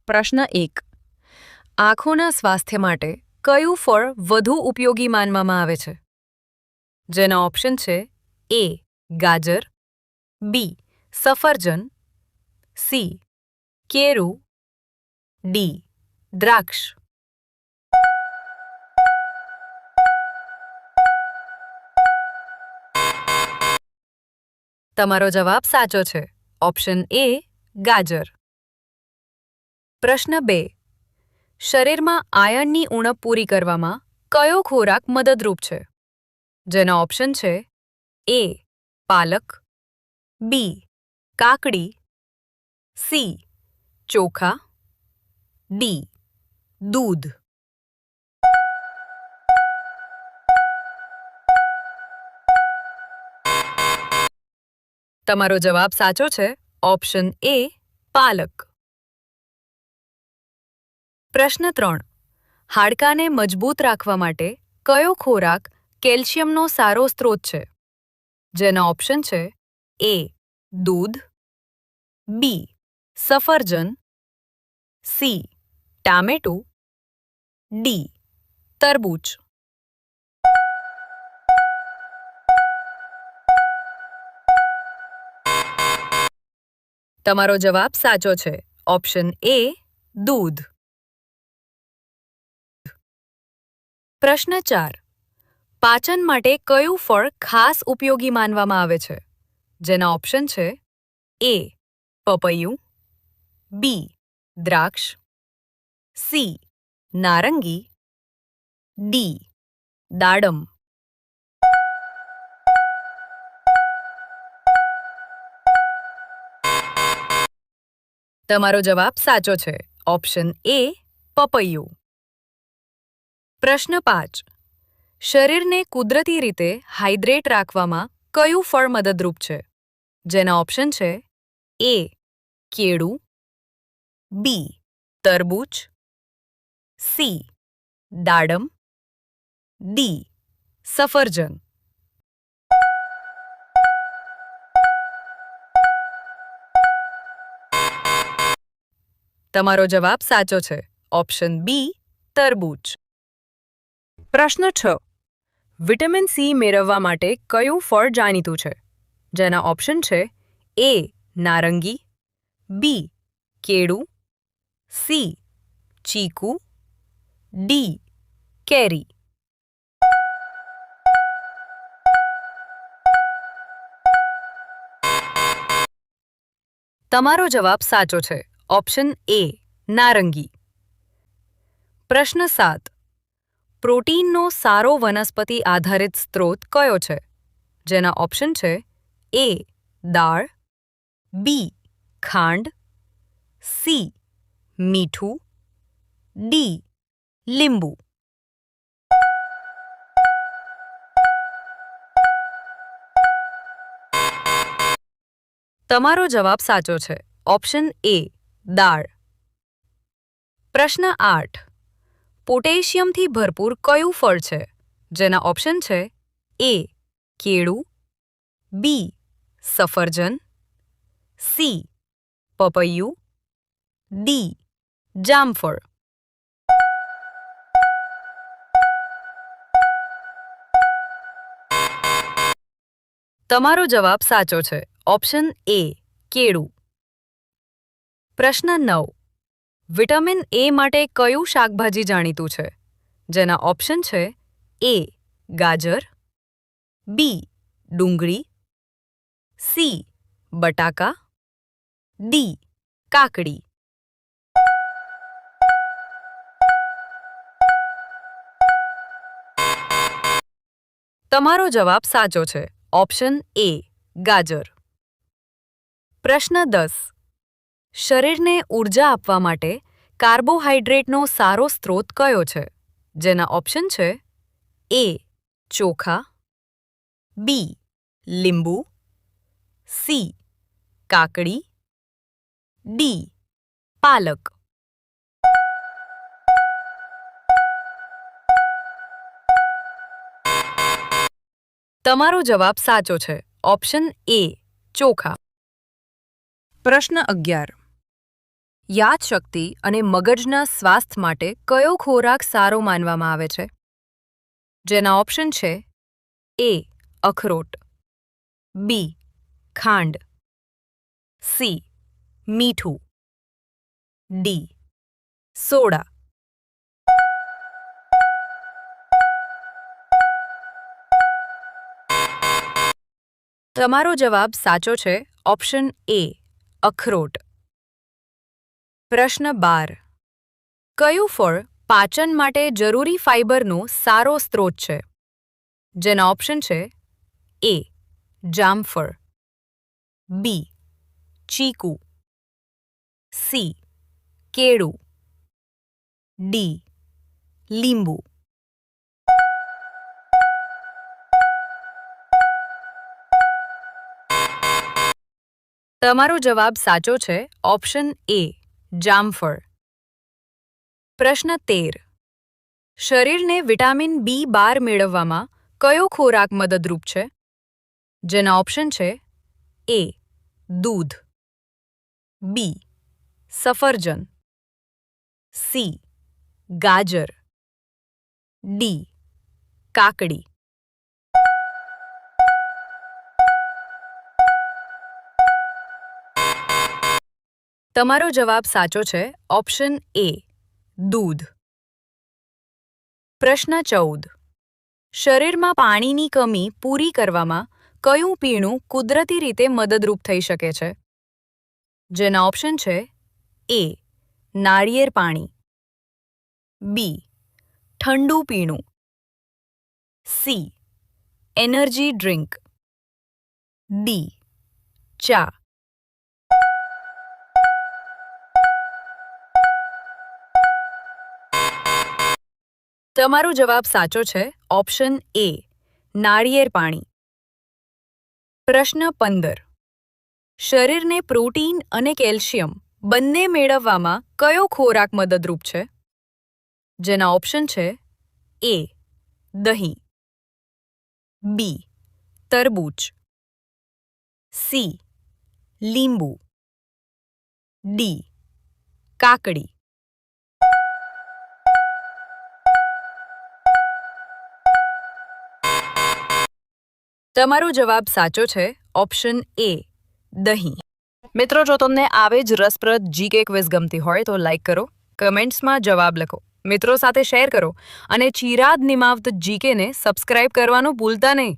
પ્રશ્ન 1. આંખોના સ્વાસ્થ્ય માટે કયું ફળ વધુ ઉપયોગી માનવામાં આવે છે? જેના ઓપ્શન છે એ ગાજર, બી સફરજન, સી કેળું, ડી દ્રાક્ષ. તમારો જવાબ સાચો છે. ઓપ્શન એ ગાજર. પ્રશ્ન 2. શરીરમાં આયર્નની ઉણપ પૂરી કરવામાં કયો ખોરાક મદદરૂપ છે? જેના ઓપ્શન છે એ પાલક, બી કાકડી, સી ચોખા, ડી દૂધ. તમારો જવાબ સાચો છે. ઓપ્શન એ પાલક. પ્રશ્ન 3. હાડકાને મજબૂત રાખવા માટે કયો ખોરાક કેલ્શિયમનો સારો સ્ત્રોત છે? જેના ઓપ્શન છે એ દૂધ, બી સફરજન, સી ટામેટું, ડી તરબૂચ. તમારો જવાબ સાચો છે. ઓપ્શન એ દૂધ. પ્રશ્ન 4. પાચન માટે કયું ફળ ખાસ ઉપયોગી માનવામાં આવે છે? જેના ઓપ્શન છે એ પપૈયું, બી દ્રાક્ષ, સી નારંગી, ડી દાડમ. તમારો જવાબ સાચો છે. ઓપ્શન એ પપૈયું. પ્રશ્ન 5. શરીરને કુદરતી રીતે હાઇડ્રેટ રાખવામાં કયું ફળ મદદરૂપ છે? જેના ઓપ્શન છે એ કેળું, બી તરબૂચ, સી દાડમ, ડી સફરજન. તમારો જવાબ સાચો છે. ઓપ્શન બી તરબૂચ. પ્રશ્ન 6. વિટામિન સી મેળવવા માટે કયું ફળ જાણીતું છે? જેના ઓપ્શન છે એ નારંગી, બી કેળું, સી ચીકુ, ડી કેરી. તમારો જવાબ સાચો છે. ઓપ્શન એ નારંગી. પ્રશ્ન 7. પ્રોટીનનો સારો વનસ્પતિ આધારિત સ્ત્રોત કયો છે? જેના ઓપ્શન છે એ દાળ, બી ખાંડ, સી મીઠું, ડી લીંબુ. તમારો જવાબ સાચો છે. ઓપ્શન એ દાળ. પ્રશ્ન 8. પોટેશિયમથી ભરપૂર કયું ફળ છે? જેના ઓપ્શન છે એ કેળું, બી સફરજન, સી પપૈયું, ડી જામફળ. તમારો જવાબ સાચો છે. ઓપ્શન એ કેળું. પ્રશ્ન 9. વિટામિન એ માટે કયું શાકભાજી જાણીતું છે? જેના ઓપ્શન છે એ ગાજર, બી ડુંગળી, સી બટાકા, ડી કાકડી. તમારો જવાબ સાચો છે. ઓપ્શન એ ગાજર. પ્રશ્ન 10. શરીરને ઊર્જા આપવા માટે કાર્બોહાઈડ્રેટનો સારો સ્ત્રોત કયો છે? જેના ઓપ્શન છે એ ચોખા, બી લીંબુ, સી કાકડી, ડી પાલક. તમારો જવાબ સાચો છે. ઓપ્શન એ ચોખા. પ્રશ્ન 11. યાદશક્તિ અને મગજના સ્વાસ્થ્ય માટે કયો ખોરાક સારો માનવામાં આવે છે? જેના ઓપ્શન છે એ અખરોટ, બી ખાંડ, સી મીઠું, ડી સોડા. તમારો જવાબ સાચો છે. ઓપ્શન એ અખરોટ. પ્રશ્ન 12. કયું ફળ પાચન માટે જરૂરી ફાઇબરનો સારો સ્ત્રોત છે? જેના ઓપ્શન છે એ જામફળ, બી ચીકુ, સી કેળું, ડી લીંબુ. તમારો જવાબ સાચો છે. ઓપ્શન એ જામફળ. પ્રશ્ન 13. શરીરને વિટામિન B12 મેળવવામાં કયો ખોરાક મદદરૂપ છે? જેના ઓપ્શન છે એ દૂધ, બી સફરજન, સી ગાજર, ડી કાકડી. તમારો જવાબ સાચો છે. ઓપ્શન એ દૂધ. પ્રશ્ન 14. શરીરમાં પાણીની કમી પૂરી કરવામાં કયું પીણું કુદરતી રીતે મદદરૂપ થઈ શકે છે? જેના ઓપ્શન છે એ નાળિયેર પાણી, બી ઠંડુ પીણું, સી એનર્જી ડ્રિંક, ડી ચા. તમારો જવાબ સાચો છે. ઓપ્શન એ નાળિયેર પાણી. પ્રશ્ન 15. શરીરને પ્રોટીન અને કેલ્શિયમ બંને મેળવવામાં કયો ખોરાક મદદરૂપ છે? જેના ઓપ્શન છે એ દહીં, બી તરબૂચ, સી લીંબુ, ડી કાકડી. તમારો જવાબ સાચો છે. ઓપ્શન એ દહીં. મિત્રો, જો તમને આવે જ રસપ્રદ જીકે ક્વિઝ ગમતી હોય તો લાઈક કરો, કમેન્ટ્સમાં જવાબ લખો, મિત્રો સાથે શેર કરો અને ચિરાગ નિમાવત જીકેને સબસ્ક્રાઇબ કરવાનું ભૂલતા નહીં.